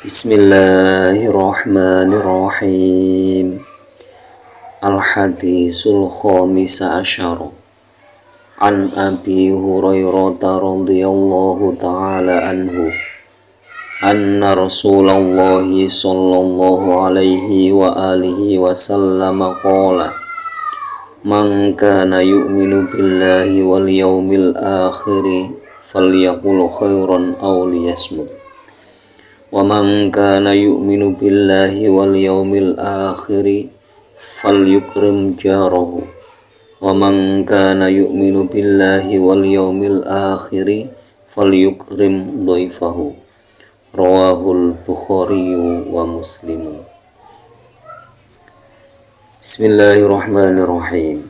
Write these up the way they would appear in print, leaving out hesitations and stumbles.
Bismillahirrahmanirrahim. Al-hadisul khamisa asyara an Abi Hurairah radhiyallahu ta'ala anhu anna Rasulullah sallallahu alaihi wa alihi wasallam qala man kana yu'minu billahi wal yawmil akhir falyaqul khairan aw liyasmut wa man kana yu'minu billahi wal yawmil akhir falyukrim jarahu wa man kana yu'minu billahi wal yawmil akhir falyukrim dhaifahu. Rawahul Bukhari wa Muslim. Bismillahirrahmanirrahim.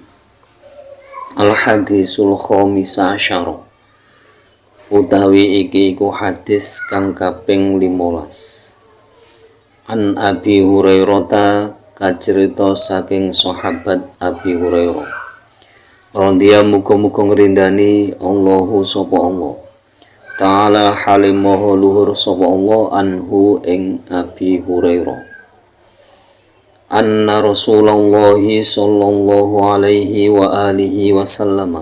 Al-hadisul khamisa asyara, utawi iki iku hadis kang kaping 15. An Abi Hurairah, kacerita saking sahabat Abi Hurairah radhiyallahu muga-muga ngrindani Allahu sapa Allah ta'ala halim maha luhur sapa Allah anhu ing Abi Hurairah anna Rasulullah sallallahu alaihi wa alihi wasallam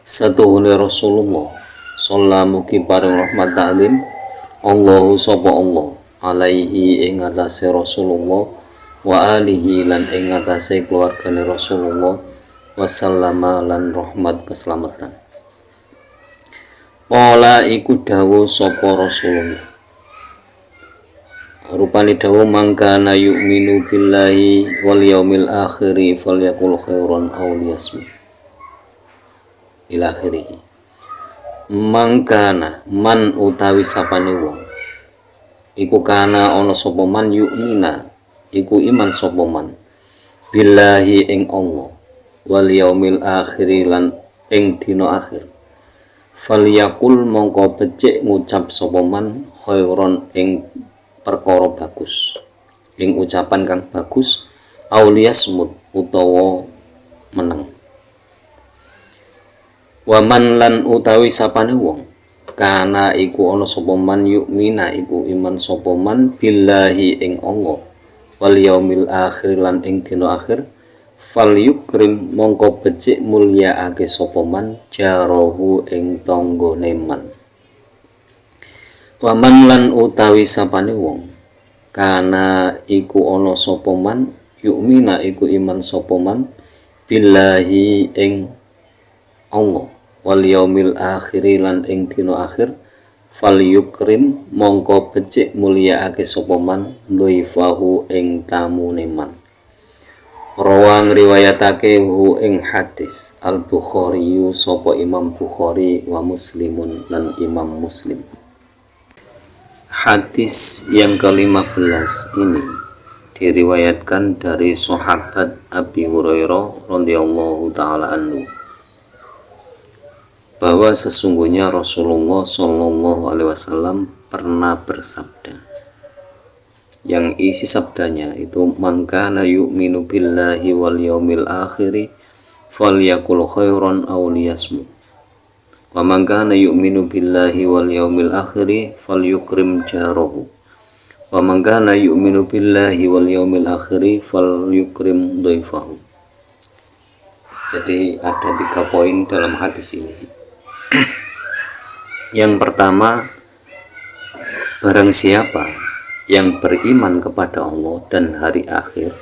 satuhune Rasulullah sallallahu paring rahmat ta'lim Allahu sapa Allah alaihi ing atase Rasulullah wa alihi lan ing atase keluargane Rasulullah wasallama lan rahmat keselamatan. Qala iku dawuh sapa Rasulullah, rupane dawuh mangkana yu'minu billahi wal yaumil akhir falyaqul khairan aw liyasmut ila akhirih. Mangkana man utawi sapane wong iku kana ana sapa man yu'mina iku iman sapa man billahi ing Allah wal yaumil akhir lan ing dina akhir falyakul mongko becik ngucap sapa man khairon ing perkara bagus, ing ucapan kang bagus, auliyasmut utawa meneng. Waman lan utawi sapane wong kana iku ana sapa man yu'mina iku iman sapa man billahi ing Allah wal yaumil akhir lan ing dina akhir falyukrim mongko becik mulyaake sapa man jarahu ing tanggane man. Waman lan utawi sapane wong kana iku ana sapa man yu'mina iku iman sapa man billahi ing Allah wal yaumil akhir lan ing dina akhir falyukrim mongko becik mulyaake sapa man dhaifahu ing tamune man. Rawang riwayatake hu ing hadis Al-Bukhari sapa Imam Bukhari wa Muslimun lan Imam Muslim. Hadis yang ke-15 ini diriwayatkan dari sahabat Abi Hurairah radhiyallahu taala anhu bahwa sesungguhnya Rasulullah sallallahu alaihi wasallam pernah bersabda, yang isi sabdanya itu man kana yu'minu billahi wal yaumil akhir falyakul khairan aw liyasmut wa man kana yu'minu billahi wal yaumil akhir falyukrim jarahu wa man kana yu'minu billahi wal yaumil akhir falyukrim dhaifahu. Jadi ada 3 poin dalam hadis ini. Yang pertama, barang siapa yang beriman kepada Allah dan hari akhir,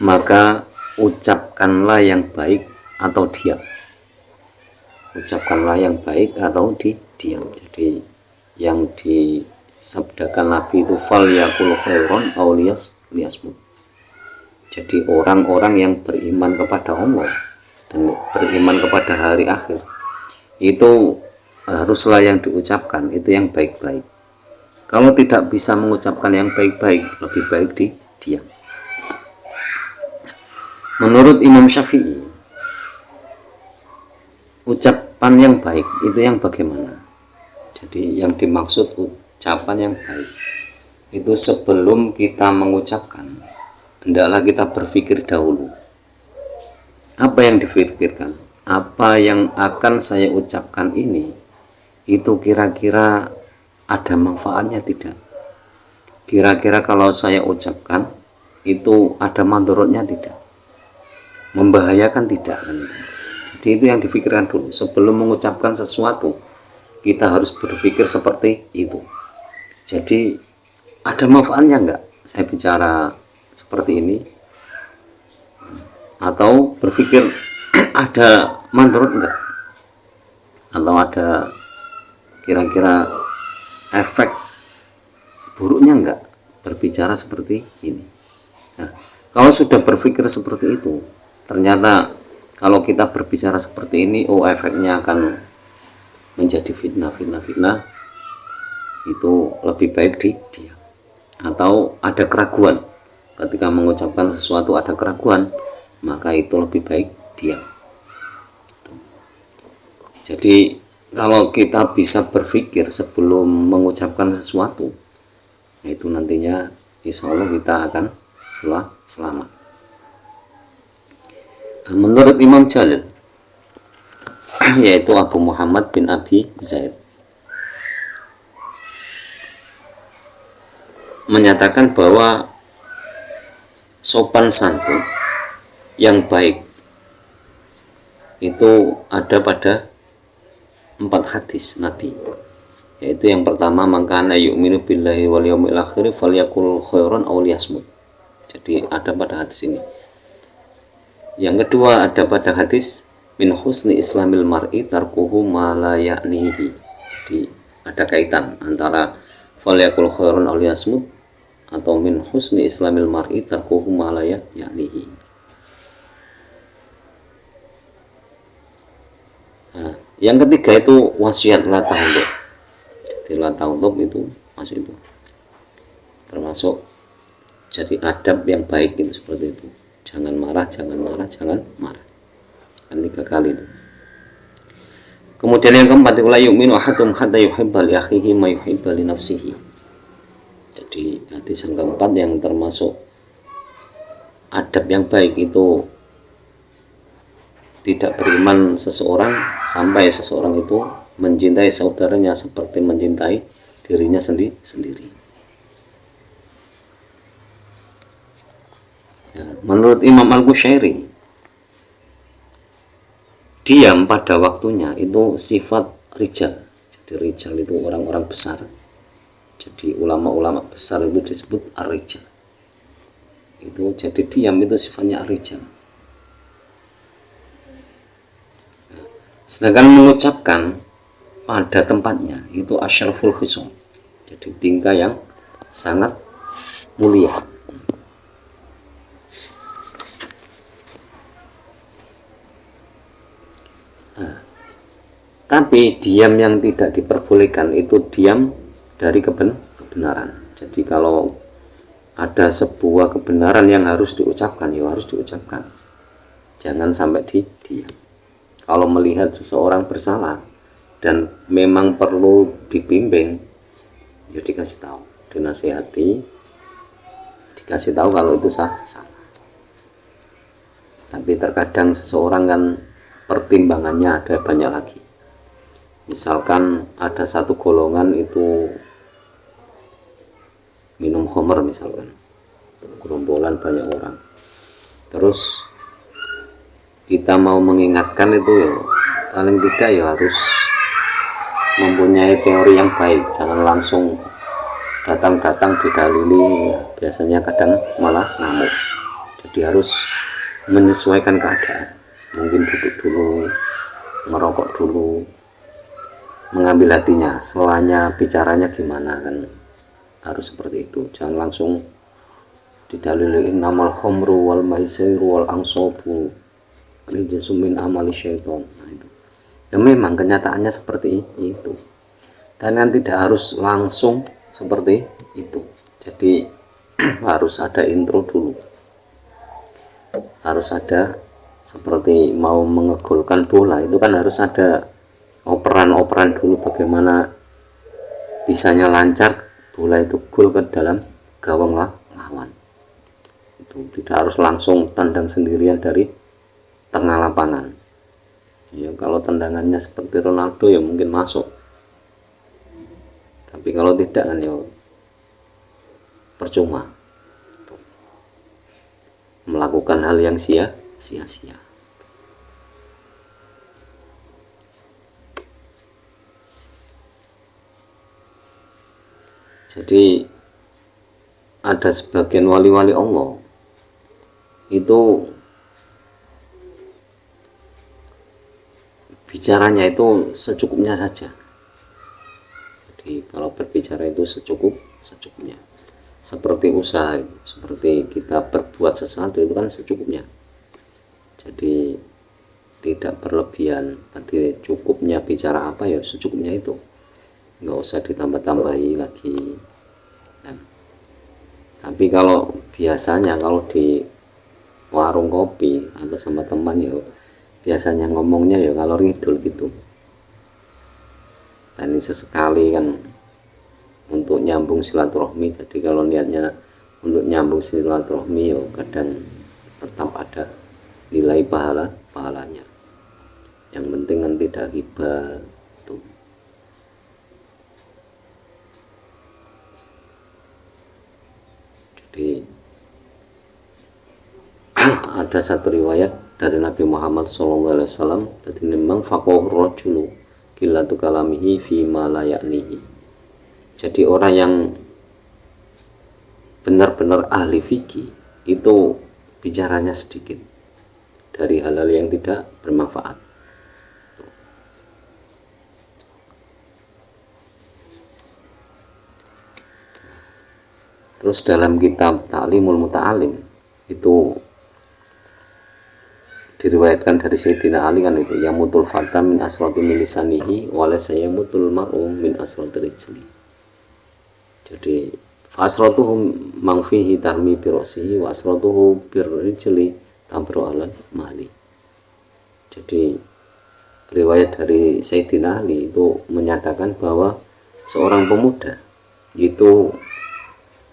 maka ucapkanlah yang baik atau diam. Ucapkanlah yang baik atau diam. Jadi yang disabdakan Nabi itu falyakul khairan aw liyasmut. Jadi orang-orang yang beriman kepada Allah dan beriman kepada hari akhir itu haruslah yang diucapkan itu yang baik-baik. Kalau tidak bisa mengucapkan yang baik-baik, lebih baik diam. Menurut Imam Syafi'i, ucapan yang baik itu yang bagaimana? Jadi yang dimaksud ucapan yang baik itu sebelum kita mengucapkan, hendaklah kita berpikir dahulu. Apa yang dipikirkan? Apa yang akan saya ucapkan ini, itu kira-kira ada manfaatnya tidak? kira-kira kalau saya ucapkan itu ada mandorotnya tidak, membahayakan tidak kan itu. Jadi itu yang difikirkan dulu sebelum mengucapkan sesuatu, kita harus berpikir seperti itu. Jadi ada manfaatnya enggak saya bicara seperti ini, atau berpikir ada mandorot enggak, atau ada kira-kira efek buruknya enggak berbicara seperti ini. Nah, kalau sudah berpikir seperti itu, ternyata kalau kita berbicara seperti ini, oh efeknya akan menjadi fitnah, itu lebih baik diam. Atau ada keraguan, ketika mengucapkan sesuatu ada keraguan, maka itu lebih baik diam. Jadi kalau kita bisa berpikir sebelum mengucapkan sesuatu, itu nantinya insya Allah kita akan selamat. Menurut Imam Jalil, yaitu Abu Muhammad bin Abi Zaid, menyatakan bahwa sopan santun yang baik itu ada pada 4 hadis Nabi, yaitu yang pertama, mangkana yu'minu billahi wal yaumil akhir falyakul khairan aw liyasmut. Jadi ada pada hadis ini. Yang kedua ada pada hadis min husni islamil mar'i tarkuhu ma la ya'nihi. Jadi ada kaitan antara falyakul khairan aw liyasmut atau min husni islamil mar'i tarkuhu ma la ya'nihi. Nah, yang ketiga itu wasiat la ta'udub. Jadi la ta'udub itu masuk itu, termasuk jadi adab yang baik itu seperti itu. Jangan marah, jangan marah, jangan marah. Kan 3 kali itu. Kemudian yang keempat, la yu'minu ahadukum hatta yuhibba li akhihi ma yuhibba li nafsihi. Jadi hadis yang keempat yang termasuk adab yang baik itu tidak beriman seseorang sampai seseorang itu mencintai saudaranya seperti mencintai dirinya sendiri. Ya, menurut Imam Al-Qushairi, diam pada waktunya itu sifat rijal. Jadi rijal itu orang-orang besar. Jadi ulama-ulama besar itu disebut ar-rijal. Itu jadi diam itu sifatnya ar-rijal. Sedangkan mengucapkan pada tempatnya itu asyraful khisam. Jadi tingkah yang sangat mulia. Tapi diam yang tidak diperbolehkan itu diam dari kebenaran. Jadi kalau ada sebuah kebenaran yang harus diucapkan, ya harus diucapkan. Jangan sampai diam. Kalau melihat seseorang bersalah dan memang perlu dibimbing, ya dikasih tahu, dinasihati, dikasih tahu kalau itu salah. Tapi terkadang seseorang kan pertimbangannya ada banyak lagi. Misalkan ada satu golongan itu minum khamr, misalkan gerombolan banyak orang, terus kita mau mengingatkan itu ya paling tidak ya harus mempunyai teori yang baik, jangan langsung datang didalili, ya, biasanya kadang malah ngamuk. Jadi harus menyesuaikan keadaan, mungkin duduk dulu, merokok dulu, mengambil hatinya, selanya bicaranya gimana, kan harus seperti itu. Jangan langsung didalilin namal khamru wal maisiru wal ansobu rijasumin amali syaiton. Nah, itu ya memang kenyataannya seperti itu, dan kan tidak harus langsung seperti itu. Jadi harus ada intro dulu, harus ada seperti mau mengegolkan bola itu kan harus ada operan dulu, bagaimana bisanya lancar bola itu gol ke dalam gawang lawan. Itu tidak harus langsung tendang sendirian dari tengah lapangan. Ya kalau tendangannya seperti Ronaldo ya mungkin masuk. Tapi kalau tidak kan ya percuma melakukan hal yang sia-sia. Jadi ada sebagian wali-wali Allah itu bicaranya itu secukupnya saja. Jadi kalau berbicara itu secukupnya. Seperti usaha, seperti kita berbuat sesuatu itu kan secukupnya. Jadi tidak berlebihan. Tadi cukupnya bicara apa ya secukupnya itu. Nggak usah ditambah-tambahi lagi. Nah, tapi kalau biasanya kalau di warung kopi atau sama teman ya biasanya ngomongnya ya kalau ngidul gitu, dan ini sesekali kan untuk nyambung silaturahmi. Jadi kalau niatnya untuk nyambung silaturahmi ya kadang tetap ada nilai pahalanya. Yang penting kan tidak ghibah tuh. Jadi ada satu riwayat dari Nabi Muhammad SAW, jadi memang faqahu rajulu qillatu kalamihi fi ma la ya'nihi. Jadi orang yang benar-benar ahli fikih itu bicaranya sedikit dari hal-hal yang tidak bermanfaat. Terus dalam kitab Ta'limul Muta'alim itu diriwayatkan dari Sayyidina Ali kan itu, yamutul fata min asrati milisanihi wala sayamutul mar'u min asrati rijli. Jadi fasratuhu mangfihi tarmi birosihi wa asratuhu birrijli tabru ala mali. Jadi riwayat dari Sayyidina Ali itu menyatakan bahwa seorang pemuda itu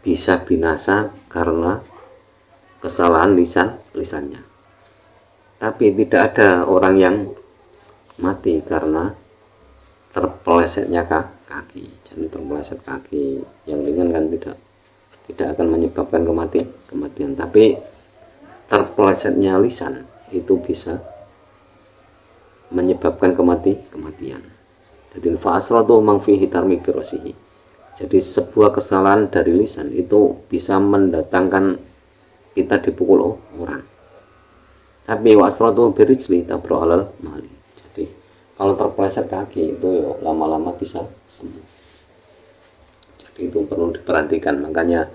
bisa binasa karena kesalahan lisannya. Tapi tidak ada orang yang mati karena terpelesetnya kaki. Jadi terpeleset kaki yang ringan kan tidak akan menyebabkan kematian. Tapi terpelesetnya lisan itu bisa menyebabkan kematian. Jadi fa'asratu mang fihi tarmi birosihi. Jadi sebuah kesalahan dari lisan itu bisa mendatangkan kita dipukul orang. Tapi wasratu birijli tabru alal mali. Jadi kalau terpeleset kaki itu ya lama-lama bisa sembuh. Jadi itu perlu diperhatikan. Makanya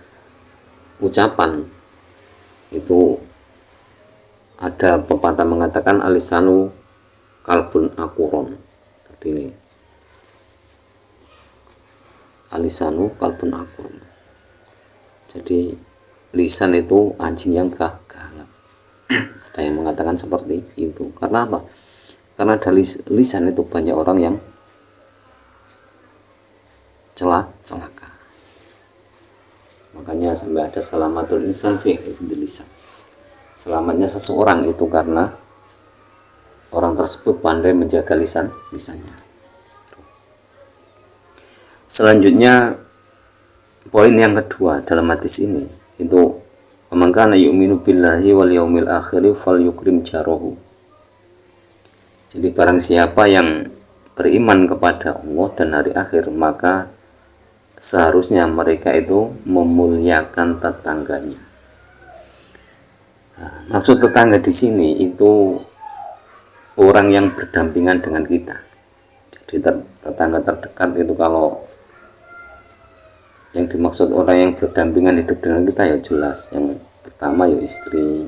ucapan itu ada pepatah mengatakan alisanu kalbun akuron. Jadi ini alisanu kalbun akuron. Jadi lisan itu anjing yang galak. Ada yang mengatakan seperti itu. Karena apa? Karena dari lisan itu banyak orang yang celaka. Makanya sampai ada salamatul insan fi lisan. Selamatnya seseorang itu karena orang tersebut pandai menjaga lisannya. Selanjutnya poin yang kedua dalam hadis ini itu man kana yu'minu billahi wal yaumil akhir falyukrim jarahu. Jadi barang siapa yang beriman kepada Allah dan hari akhir, maka seharusnya mereka itu memuliakan tetangganya. Nah, maksud tetangga di sini itu orang yang berdampingan dengan kita. Jadi tetangga terdekat itu, kalau yang dimaksud orang yang berdampingan hidup dengan kita ya jelas yang pertama ya istri,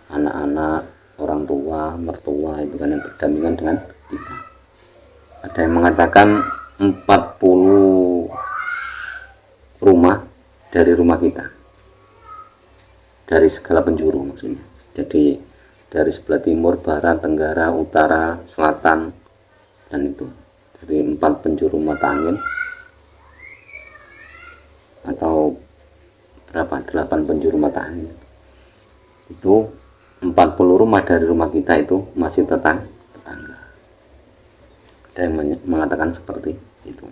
anak-anak, orang tua, mertua, itu kan yang berdampingan dengan kita. Ada yang mengatakan 40 rumah dari rumah kita, dari segala penjuru maksudnya. Jadi dari sebelah timur, barat, tenggara, utara, selatan, dan itu dari 4 penjuru mata angin, atau berapa, 8 penjuru mata angin, itu 40 rumah dari rumah kita itu masih tetangga. Ada yang mengatakan seperti itu.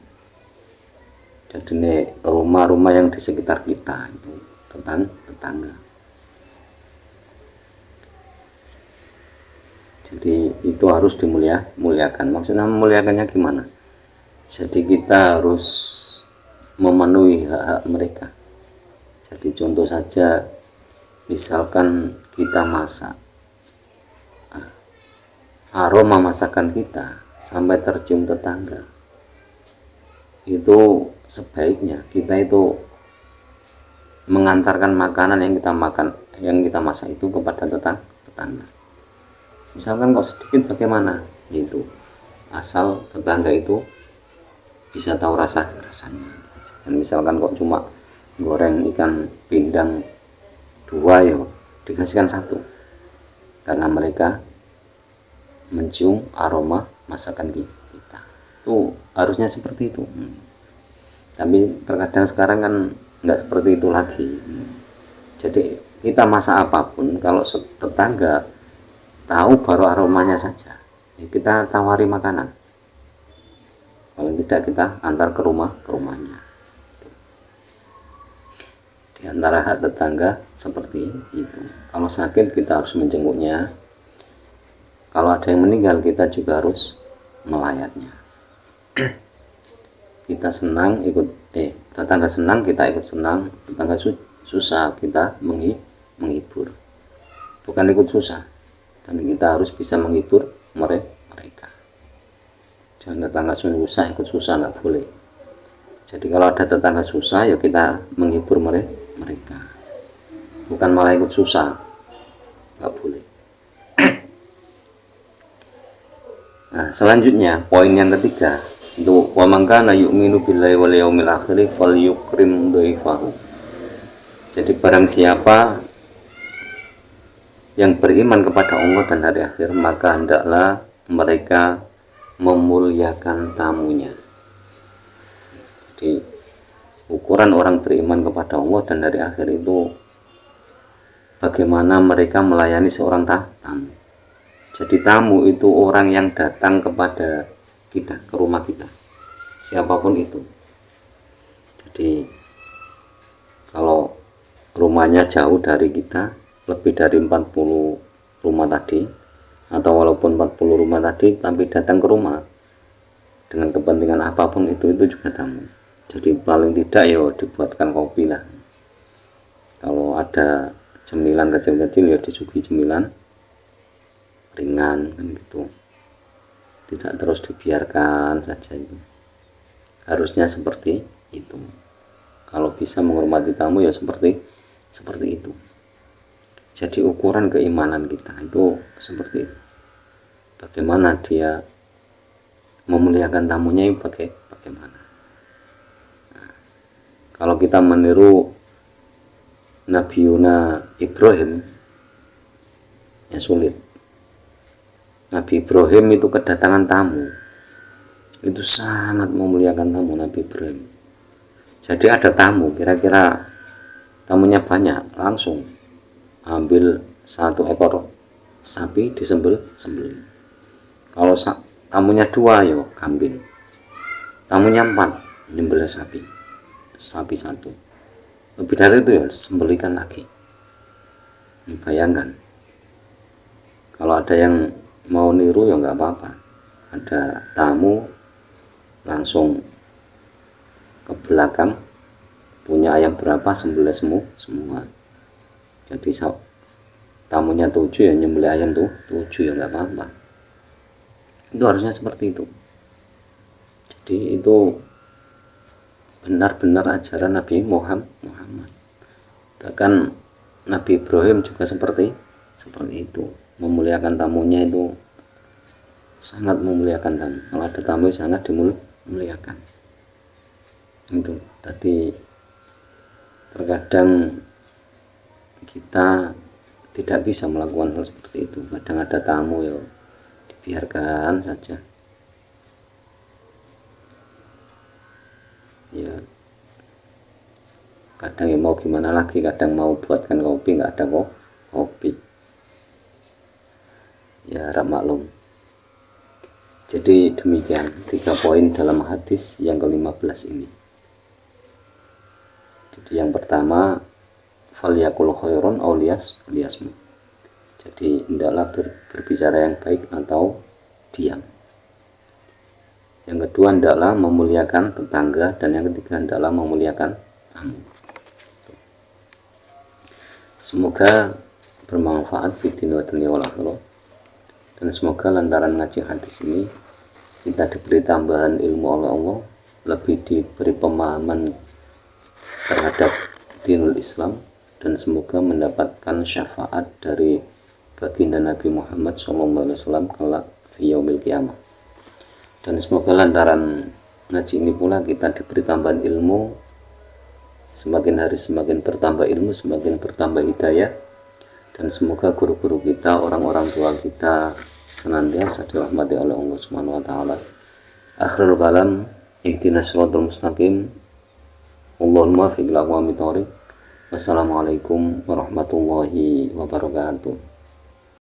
Jadi rumah-rumah yang di sekitar kita itu tetangga. Jadi itu harus dimuliakan. Maksudnya memuliakannya gimana? Jadi kita harus memenuhi hak-hak mereka. Jadi contoh saja, misalkan kita masak, aroma masakan kita sampai tercium tetangga, itu sebaiknya kita itu mengantarkan makanan yang kita masak itu kepada tetangga. Misalkan kok sedikit bagaimana, itu asal tetangga itu bisa tahu rasanya. Dan misalkan kok cuma goreng ikan pindang 2, ya dikasihkan 1, karena mereka mencium aroma masakan kita. Itu harusnya seperti itu. Tapi terkadang sekarang kan nggak seperti itu lagi. Jadi kita masak apapun, kalau tetangga tahu baru aromanya saja, ya kita tawari makanan. Kalau tidak, kita antar ke rumahnya. Di antara hak tetangga seperti itu. Kalau sakit kita harus menjenguknya. Kalau ada yang meninggal kita juga harus melayatnya. Kita senang tetangga senang kita ikut senang, tetangga susah kita menghibur. Bukan ikut susah, dan kita harus bisa menghibur mereka. Jangan tetangga susah ikut susah, nggak boleh. Jadi kalau ada tetangga susah, ya kita menghibur mereka, bukan malah ikut susah, nggak boleh. Nah, selanjutnya poin yang ketiga itu wa man kana yu'minu billahi wal yaumil akhir falyukrim dhaifahu. Jadi barang siapa yang beriman kepada Allah dan hari akhir, maka hendaklah mereka memuliakan tamunya. Jadi ukuran orang beriman kepada Allah dan hari akhir itu bagaimana mereka melayani seorang tamu. Jadi tamu itu orang yang datang kepada kita, ke rumah kita, siapapun itu. Jadi kalau rumahnya jauh dari kita, lebih dari 40 rumah tadi, atau walaupun 40 rumah tadi tapi datang ke rumah dengan kepentingan apapun itu juga tamu. Jadi paling tidak ya dibuatkan kopi lah. Kalau ada cemilan kecil-kecil ya disuguhi cemilan ringan kan gitu. Tidak terus dibiarkan saja, itu harusnya seperti itu. Kalau bisa menghormati tamu ya seperti itu. Jadi ukuran keimanan kita itu seperti itu. Bagaimana dia memuliakan tamunya itu bagaimana. Nah, kalau kita meniru Nabi Ibrahim ya sulit. Nabi Ibrahim itu kedatangan tamu, itu sangat memuliakan tamu Nabi Ibrahim. Jadi ada tamu, kira-kira tamunya banyak, langsung ambil 1 ekor sapi disembelih. Kalau tamunya 2 ya kambing, tamunya 4 nyembelih sapi 1. Lebih dari itu ya disembelihkan lagi. Bayangkan, kalau ada yang mau niru ya nggak apa-apa, ada tamu langsung ke belakang, punya ayam berapa sembelih semua. Jadi tamunya 7 ya nyembelih ayam 7 ya nggak apa-apa. Itu harusnya seperti itu. Jadi itu benar-benar ajaran Nabi Muhammad. Bahkan Nabi Ibrahim juga seperti itu, memuliakan tamunya, itu sangat memuliakan tamu. Kalau ada tamu sangat dimuliakan. Itu tadi terkadang kita tidak bisa melakukan hal seperti itu. Kadang ada tamu ya dibiarkan saja. Ya kadang ya mau gimana lagi, kadang mau buatkan kopi nggak ada kopi, ya harap maklum. Jadi demikian 3 poin dalam hadis yang ke-15 ini. Jadi yang pertama falyakul khairon aw liyasmut. Jadi hendaklah berbicara yang baik atau diam. Yang kedua hendaklah memuliakan tetangga, dan yang ketiga hendaklah memuliakan tamu. Semoga bermanfaat fiddin wa dunya wal akhirah, dan semoga lantaran ngaji hadis ini kita diberi tambahan ilmu oleh Allah, lebih diberi pemahaman terhadap dinul Islam, dan semoga mendapatkan syafaat dari baginda Nabi Muhammad SAW kelak fi yaumil qiyamah. Dan semoga lantaran ngaji ini pula kita diberi tambahan ilmu, semakin hari semakin bertambah ilmu, semakin bertambah hidayah, dan semoga guru-guru kita, orang-orang tua kita senantiasa dirahmati oleh Allah Subhanahu wa taala. Akhirul kalam, ihdinas shiratal mustaqim. Allahumma fiqh aqwamit thoriq. Wassalamualaikum warahmatullahi wabarakatuh.